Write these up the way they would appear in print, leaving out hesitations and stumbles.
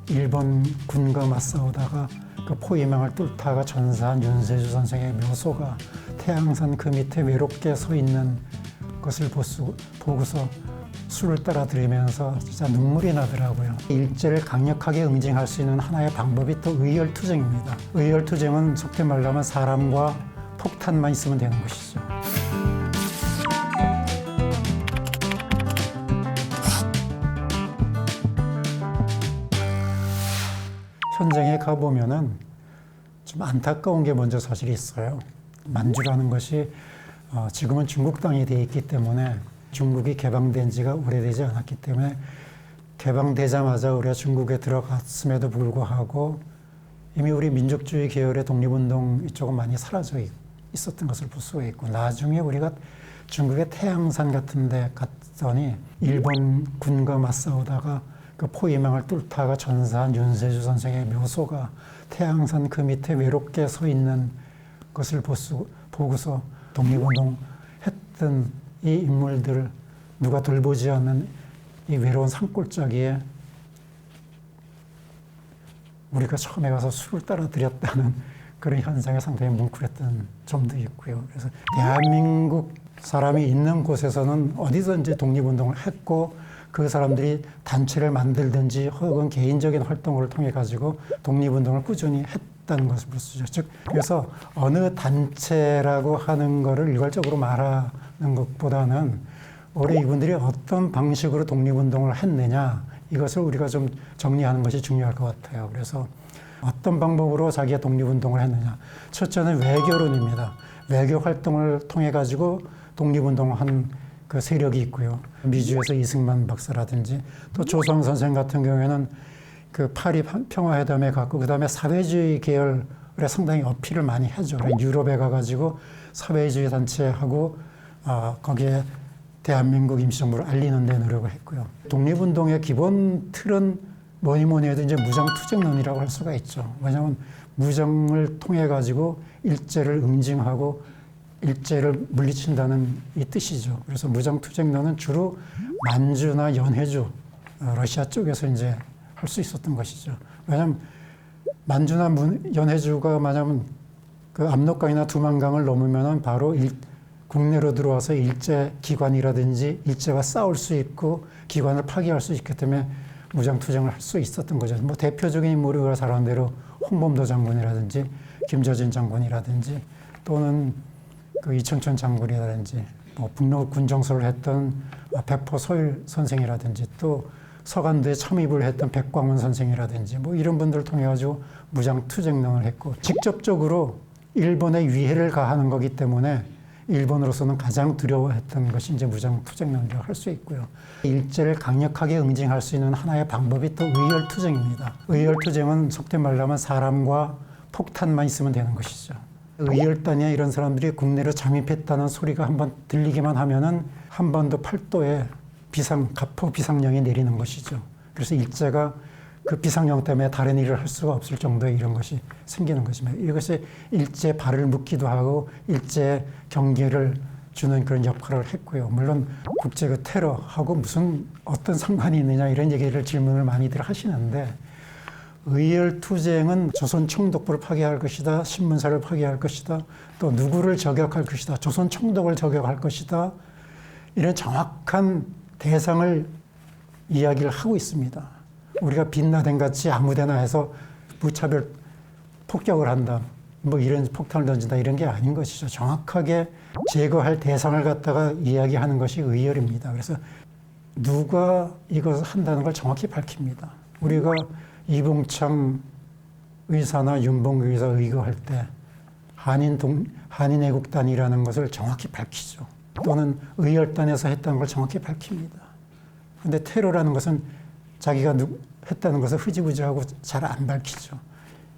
일본 군과 맞싸우다가 그 포위망을 뚫다가 전사한 윤세주 선생의 묘소가 태양산 그 밑에 외롭게 서 있는 것을 보고서 술을 따라 들이면서 진짜 눈물이 나더라고요. 일제를 강력하게 응징할 수 있는 하나의 방법이 또 의열투쟁입니다. 의열투쟁은 속된 말로 하면 사람과 폭탄만 있으면 되는 것이죠. 현장에 가보면은 좀 안타까운 게 먼저 사실 있어요. 만주라는 것이 지금은 중국 땅이 되어 있기 때문에 중국이 개방된 지가 오래되지 않았기 때문에 개방되자마자 우리가 중국에 들어갔음에도 불구하고 이미 우리 민족주의 계열의 독립운동 이쪽은 많이 사라져 있었던 것을 볼 수가 있고, 나중에 우리가 중국의 태양산 같은 데 갔더니 일본 군과 맞싸우다가 그 포위망을 뚫다가 전사한 윤세주 선생의 묘소가 태양산 그 밑에 외롭게 서 있는 것을 보고서 독립운동 했던 이 인물들을 누가 돌보지 않는 이 외로운 산골짜기에 우리가 처음에 가서 술을 따라 드렸다는 그런 현상에 상당히 뭉클했던 점도 있고요. 그래서 대한민국 사람이 있는 곳에서는 어디든지 독립운동을 했고, 그 사람들이 단체를 만들든지 혹은 개인적인 활동을 통해 가지고 독립운동을 꾸준히 했다는 것을 볼 수 있죠. 즉, 그래서 어느 단체라고 하는 것을 일괄적으로 말하는 것보다는 우리 이분들이 어떤 방식으로 독립운동을 했느냐, 이것을 우리가 좀 정리하는 것이 중요할 것 같아요. 그래서 어떤 방법으로 자기가 독립운동을 했느냐. 첫째는 외교론입니다. 외교 활동을 통해 가지고 독립운동을 한 그 세력이 있고요. 미주에서 이승만 박사라든지, 또 조성 선생 같은 경우에는 그 파리 평화회담에 갔고, 그 다음에 사회주의 계열에 상당히 어필을 많이 하죠. 유럽에 가가지고 사회주의 단체하고 거기에 대한민국 임시정부를 알리는 데 노력을 했고요. 독립운동의 기본 틀은 뭐니 해도 이제 무장투쟁론이라고 할 수가 있죠. 왜냐하면 무장을 통해 가지고 일제를 응징하고 일제를 물리친다는 이 뜻이죠. 그래서 무장투쟁론은 주로 만주나 연해주, 러시아 쪽에서 이제 할 수 있었던 것이죠. 왜냐하면 만주나 연해주가 만약에 그 압록강이나 두만강을 넘으면은 바로 국내로 들어와서 일제 기관이라든지 일제와 싸울 수 있고 기관을 파괴할 수 있기 때문에 무장투쟁을 할 수 있었던 거죠. 뭐 대표적인 인물이 우리가 잘 아는 대로 홍범도 장군이라든지 김저진 장군이라든지, 또는 그 이청천 장군이라든지, 뭐 북로 군정설을 했던 백포 소일 선생이라든지, 또 서간도에 참입을 했던 백광원 선생이라든지, 뭐 이런 분들을 통해 가지고 무장투쟁론을 했고, 직접적으로 일본에 위해를 가하는 거기 때문에 일본으로서는 가장 두려워했던 것이 이제 무장투쟁론이라고 할 수 있고요. 일제를 강력하게 응징할 수 있는 하나의 방법이 또 의열투쟁입니다. 의열투쟁은 속된 말로 하면 사람과 폭탄만 있으면 되는 것이죠. 의열단이나 이런 사람들이 국내로 잠입했다는 소리가 한번 들리기만 하면은 한반도 팔도에 가포 비상령이 내리는 것이죠. 그래서 일제가 그 비상령 때문에 다른 일을 할 수가 없을 정도의 이런 것이 생기는 것입니다. 이것이 일제에 발을 묶기도 하고 일제에 경계를 주는 그런 역할을 했고요. 물론 국제 그 테러하고 무슨 어떤 상관이 있느냐 이런 질문을 많이들 하시는데, 의열투쟁은 조선 총독부를 파괴할 것이다, 신문사를 파괴할 것이다, 또 누구를 저격할 것이다, 조선 총독을 저격할 것이다, 이런 정확한 대상을 이야기를 하고 있습니다. 우리가 빈라덴 같이 아무데나 해서 무차별 폭격을 한다, 뭐 이런 폭탄을 던진다, 이런 게 아닌 것이죠. 정확하게 제거할 대상을 갖다가 이야기하는 것이 의열입니다. 그래서 누가 이것을 한다는 걸 정확히 밝힙니다. 우리가 이봉창 의사나 윤봉 의사 의거할 때 한인애국단이라는 것을 정확히 밝히죠. 또는 의열단에서 했다는 걸 정확히 밝힙니다. 그런데 테러라는 것은 자기가 했다는 것을 흐지부지하고 잘 안 밝히죠.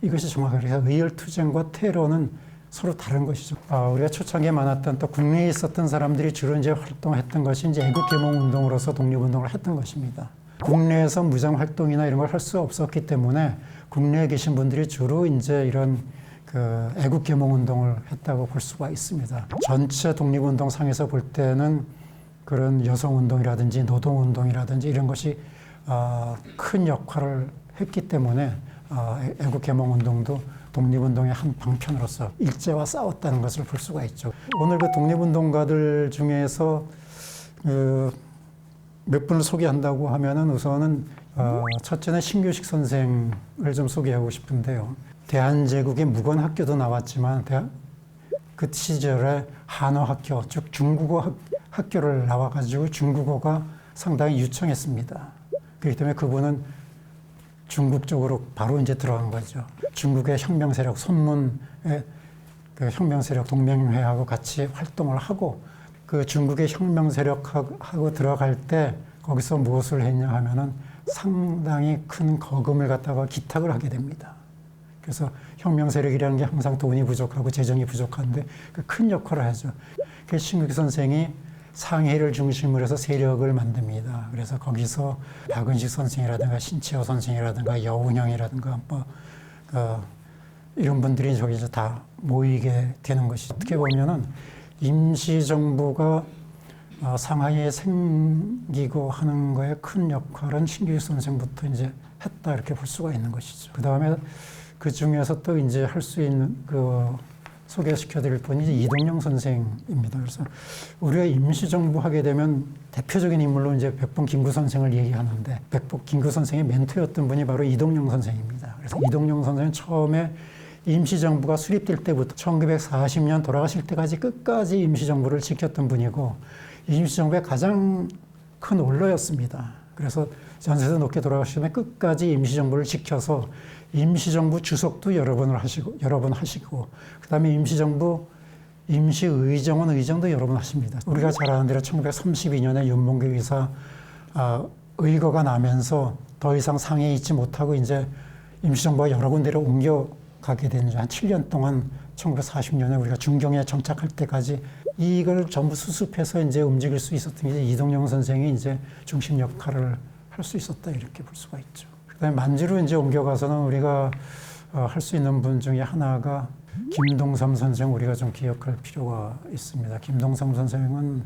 이것이 정확하게 의열투쟁과 테러는 서로 다른 것이죠. 우리가 초창기에 많았던, 또 국내에 있었던 사람들이 주로 이제 활동했던 것이 이제 애국개몽운동으로서 독립운동을 했던 것입니다. 국내에서 무장활동이나 이런 걸 할 수 없었기 때문에 국내에 계신 분들이 주로 이제 이런 그 애국개몽운동을 했다고 볼 수가 있습니다. 전체 독립운동 상에서 볼 때는 그런 여성운동이라든지 노동운동이라든지 이런 것이 큰 역할을 했기 때문에 애국개몽운동도 독립운동의 한 방편으로서 일제와 싸웠다는 것을 볼 수가 있죠. 오늘 그 독립운동가들 중에서 몇 분을 소개한다고 하면은 우선은 첫째는 신규식 선생을 좀 소개하고 싶은데요. 대한제국의 무건학교도 나왔지만 그 시절에 한어학교, 즉 중국어 학교를 나와가지고 중국어가 상당히 유창했습니다. 그렇기 때문에 그분은 중국 쪽으로 바로 이제 들어간 거죠. 중국의 혁명 세력, 손문의 그 혁명 세력 동맹회하고 같이 활동을 하고 그 중국의 혁명 세력하고 들어갈 때 거기서 무엇을 했냐 하면은 상당히 큰 거금을 갖다가 기탁을 하게 됩니다. 그래서 혁명 세력이라는 게 항상 돈이 부족하고 재정이 부족한데 그 큰 역할을 하죠. 그 신규 선생이 상해를 중심으로 해서 세력을 만듭니다. 그래서 거기서 박은식 선생이라든가 신채호 선생이라든가 여운형이라든가 이런 분들이 저기서 다 모이게 되는 것이 어떻게 보면은 임시정부가 상하이에 생기고 하는 거에 큰 역할은 신규 선생부터 이제 했다 이렇게 볼 수가 있는 것이죠. 그 다음에 그 중에서 또 이제 할 수 있는 소개시켜 드릴 분이 이제 이동영 선생입니다. 그래서 우리가 임시정부 하게 되면 대표적인 인물로 이제 백범 김구 선생을 얘기하는데 백범 김구 선생의 멘토였던 분이 바로 이동영 선생입니다. 그래서 이동영 선생은 처음에 임시정부가 수립될 때부터 1940년 돌아가실 때까지 끝까지 임시정부를 지켰던 분이고 임시정부의 가장 큰 원로였습니다. 그래서 전세에서 높게 돌아가시면 끝까지 임시정부를 지켜서 임시정부 주석도 여러 번 하시고 그다음에 임시정부 임시의정원 의정도 여러 번 하십니다. 우리가 잘 아는 대로 1932년에 윤봉길 의사 의거가 나면서 더 이상 상해에 있지 못하고 이제 임시정부가 여러 군데로 옮겨가게 된 한 7년 동안 1940년에 우리가 중경에 정착할 때까지 이걸 전부 수습해서 이제 움직일 수 있었던 게 이동영 선생이 이제 중심 역할을 할 수 있었다 이렇게 볼 수가 있죠. 그다음에 만주로 이제 옮겨가서는 우리가 할 수 있는 분 중에 하나가 김동삼 선생 우리가 좀 기억할 필요가 있습니다. 김동삼 선생은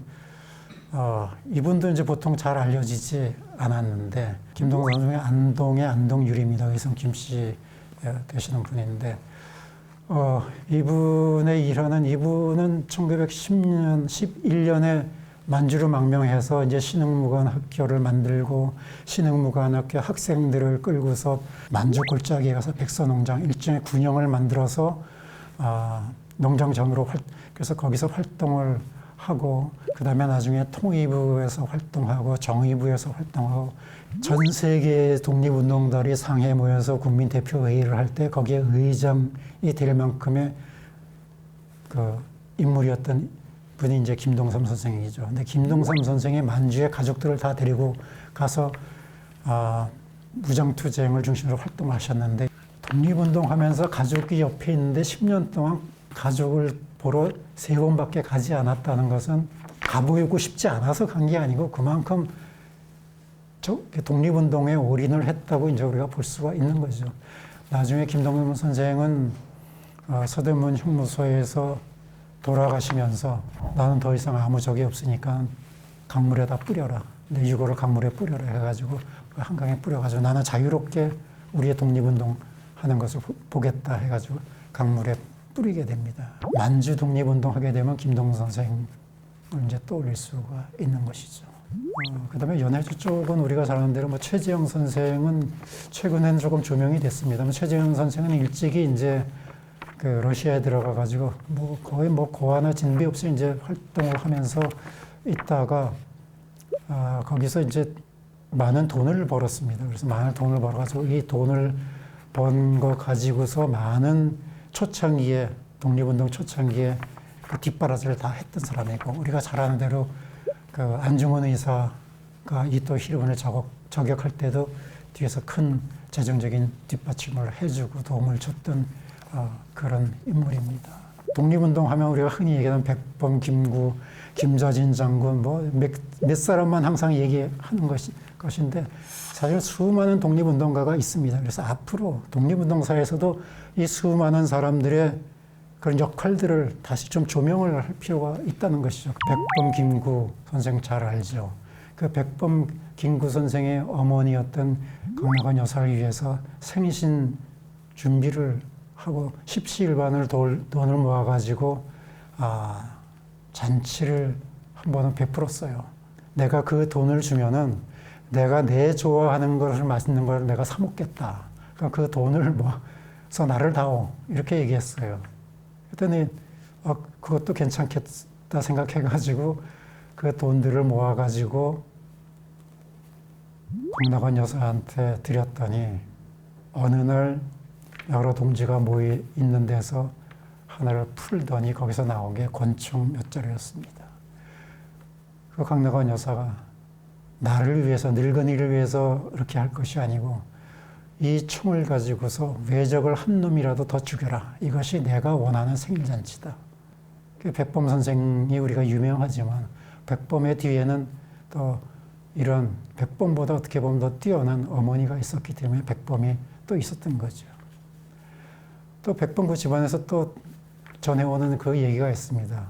이분도 이제 보통 잘 알려지지 않았는데 김동삼 선생의 안동의 안동유리입니다. 의성 김씨 되시는 분인데 이분의 일화는 이분은 1910년 11년에 만주를 망명해서 이제 신흥무관학교를 만들고 신흥무관학교 학생들을 끌고서 만주 골짜기에 가서 백서농장 일종의 군영을 만들어서 농장장으로 그래서 거기서 활동을 하고 그 다음에 나중에 통일부에서 활동하고 정의부에서 활동하고 전 세계 독립운동가들이 상해에 모여서 국민대표회의를 할 때 거기에 의장이 될 만큼의 그 인물이었던 분이 이제 김동삼 선생이죠. 근데 김동삼 선생이 만주의 가족들을 다 데리고 가서 무장투쟁을 중심으로 활동하셨는데 독립운동하면서 가족이 옆에 있는데 10년 동안 가족을 보러 3번밖에 가지 않았다는 것은 가보고 싶지 않아서 간 게 아니고 그만큼 독립운동에 올인을 했다고 이제 우리가 볼 수가 있는 거죠. 나중에 김동삼 선생은 서대문 형무소에서 돌아가시면서 나는 더 이상 아무 적이 없으니까 강물에다 뿌려라. 내 유골을 강물에 뿌려라 해가지고 한강에 뿌려가지고 나는 자유롭게 우리의 독립운동 하는 것을 보겠다 해가지고 강물에 뿌리게 됩니다. 만주 독립운동 하게 되면 김동삼 선생을 이제 떠올릴 수가 있는 것이죠. 그 다음에 연해주 쪽은 우리가 잘 아는 대로 최재형 선생은 최근에는 조금 조명이 됐습니다. 최재형 선생은 일찍이 이제 그 러시아에 들어가 가지고 거의 고아나 진비 없이 이제 활동을 하면서 있다가 거기서 이제 많은 돈을 벌었습니다. 그래서 많은 돈을 벌어가지고 이 돈을 번 거 가지고서 많은 초창기에 독립운동 초창기에 그 뒷바라지를 다 했던 사람이고 우리가 잘 아는 대로 그 안중근 의사가 이토 히로부미를 저격할 때도 뒤에서 큰 재정적인 뒷받침을 해주고 도움을 줬던 그런 인물입니다. 독립운동 하면 우리가 흔히 얘기하는 백범, 김구, 김좌진 장군 몇 사람만 항상 얘기하는 것인데 사실 수많은 독립운동가가 있습니다. 그래서 앞으로 독립운동사에서도 이 수많은 사람들의 그런 역할들을 다시 좀 조명을 할 필요가 있다는 것이죠. 백범, 김구 선생 잘 알죠. 그 백범 김구 선생의 어머니였던 강나간 여사를 위해서 생신 준비를 하고 십시일반을 돈을 모아가지고 잔치를 한 번은 베풀었어요. 내가 그 돈을 주면은 내가 내 좋아하는 것을 맛있는 걸 내가 사 먹겠다. 그러니까 그 돈을 모아서 나를 다오 이렇게 얘기했어요. 그랬더니 그것도 괜찮겠다 생각해가지고 그 돈들을 모아가지고 강나간 여사한테 드렸더니 어느 날 여러 동지가 모여 있는 데서 하나를 풀더니 거기서 나온 게 권총 몇 자루였습니다. 그 강나간 여사가 나를 위해서, 늙은이를 위해서 이렇게 할 것이 아니고 이 총을 가지고서 외적을 한 놈이라도 더 죽여라. 이것이 내가 원하는 생일잔치다. 백범 선생이 우리가 유명하지만 백범의 뒤에는 또 이런 백범보다 어떻게 보면 더 뛰어난 어머니가 있었기 때문에 백범이 또 있었던 거죠. 또 백범 그 집안에서 또 전해오는 그 얘기가 있습니다.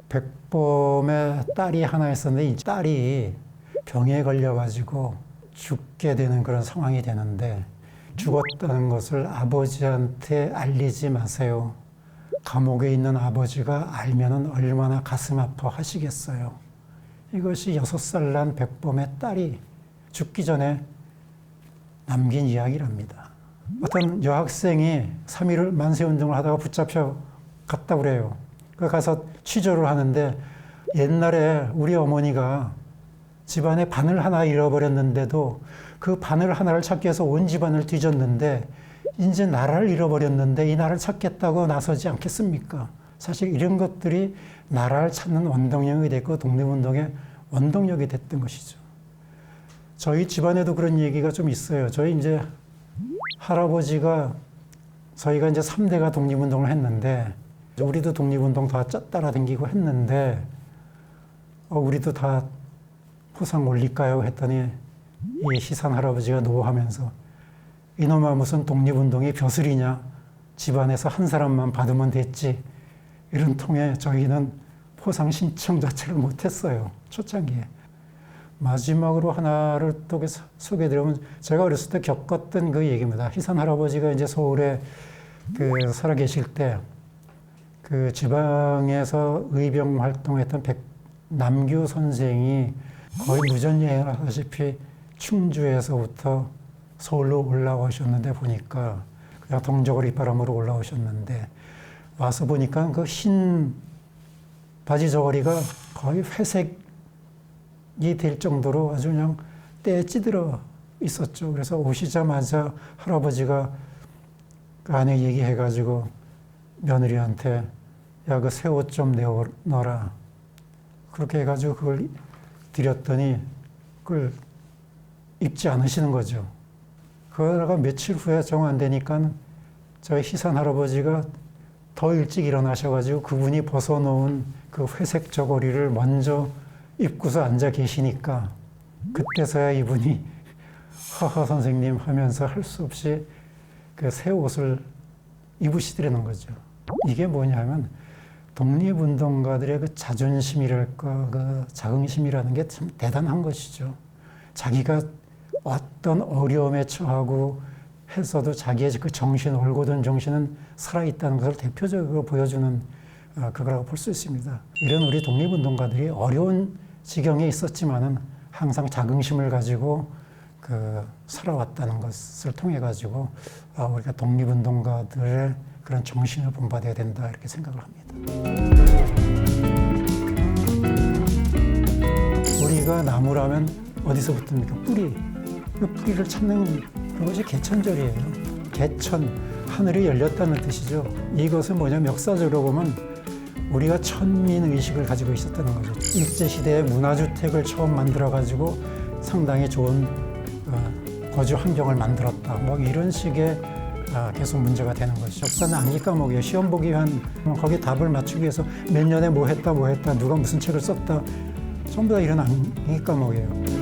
백범의 딸이 하나 있었는데 이 딸이 병에 걸려가지고 죽게 되는 그런 상황이 되는데 죽었다는 것을 아버지한테 알리지 마세요. 감옥에 있는 아버지가 알면은 얼마나 가슴 아파 하시겠어요. 이것이 6살 난 백범의 딸이 죽기 전에 남긴 이야기랍니다. 어떤 여학생이 3.1 만세운동을 하다가 붙잡혀 갔다 그래요. 그 가서 취조를 하는데 옛날에 우리 어머니가 집안에 바늘 하나 잃어버렸는데도 그 바늘 하나를 찾기 위해서 온 집안을 뒤졌는데 이제 나라를 잃어버렸는데 이 나라를 찾겠다고 나서지 않겠습니까? 사실 이런 것들이 나라를 찾는 원동력이 됐고 독립운동의 원동력이 됐던 것이죠. 저희 집안에도 그런 얘기가 좀 있어요. 저희 이제 할아버지가 저희가 이제 3대가 독립운동을 했는데 우리도 독립운동 다 따라다니고 했는데 우리도 다 포상 올릴까요? 했더니 이 희산 할아버지가 노하면서 이놈아 무슨 독립운동이 벼슬이냐? 집안에서 한 사람만 받으면 됐지. 이런 통에 저희는 포상 신청 자체를 못했어요. 초창기에. 마지막으로 하나를 또 소개해드리면 제가 어렸을 때 겪었던 그 얘기입니다. 희산 할아버지가 이제 서울에 살아 계실 때 그 지방에서 의병 활동했던 남규 선생이 거의 무전여행을 하다시피 충주에서부터 서울로 올라오셨는데 보니까 그냥 동저고리 바람으로 올라오셨는데 와서 보니까 그 흰 바지 저고리가 거의 회색이 될 정도로 아주 그냥 때에 찌들어 있었죠. 그래서 오시자마자 할아버지가 그 아내 얘기해가지고 며느리한테 야, 그 새 옷 좀 내어놔라. 그렇게 해가지고 그걸 드렸더니 그걸 입지 않으시는 거죠. 그러다가 며칠 후에 정 안 되니까 저희 희산 할아버지가 더 일찍 일어나셔가지고 그분이 벗어놓은 그 회색 저고리를 먼저 입고서 앉아 계시니까 그때서야 이분이 하하 선생님 하면서 할 수 없이 그 새 옷을 입으시더라는 거죠. 이게 뭐냐면 독립운동가들의 그 자존심이랄까 그 자긍심이라는 게 참 대단한 것이죠. 자기가 어떤 어려움에 처하고 해서도 자기의 그 정신, 올곧은 정신은 살아있다는 것을 대표적으로 보여주는 그거라고 볼 수 있습니다. 이런 우리 독립운동가들이 어려운 지경에 있었지만은 항상 자긍심을 가지고 살아왔다는 것을 통해 가지고 우리가 독립운동가들의 그런 정신을 본받아야 된다 이렇게 생각을 합니다. 우리가 나무라면 어디서 붙습니까? 뿌리. 그 뿌리를 찾는 그것이 개천절이에요. 개천, 하늘이 열렸다는 뜻이죠. 이것은 뭐냐면 역사적으로 보면 우리가 천민의식을 가지고 있었다는 거죠. 일제시대에 문화주택을 처음 만들어가지고 상당히 좋은 거주 환경을 만들었다. 뭐 이런 식의 계속 문제가 되는 것이죠. 역사는 암기 과목이에요. 시험 보기 위한 거기에 답을 맞추기 위해서 몇 년에 뭐 했다 누가 무슨 책을 썼다 전부 다 이런 암기 과목이에요.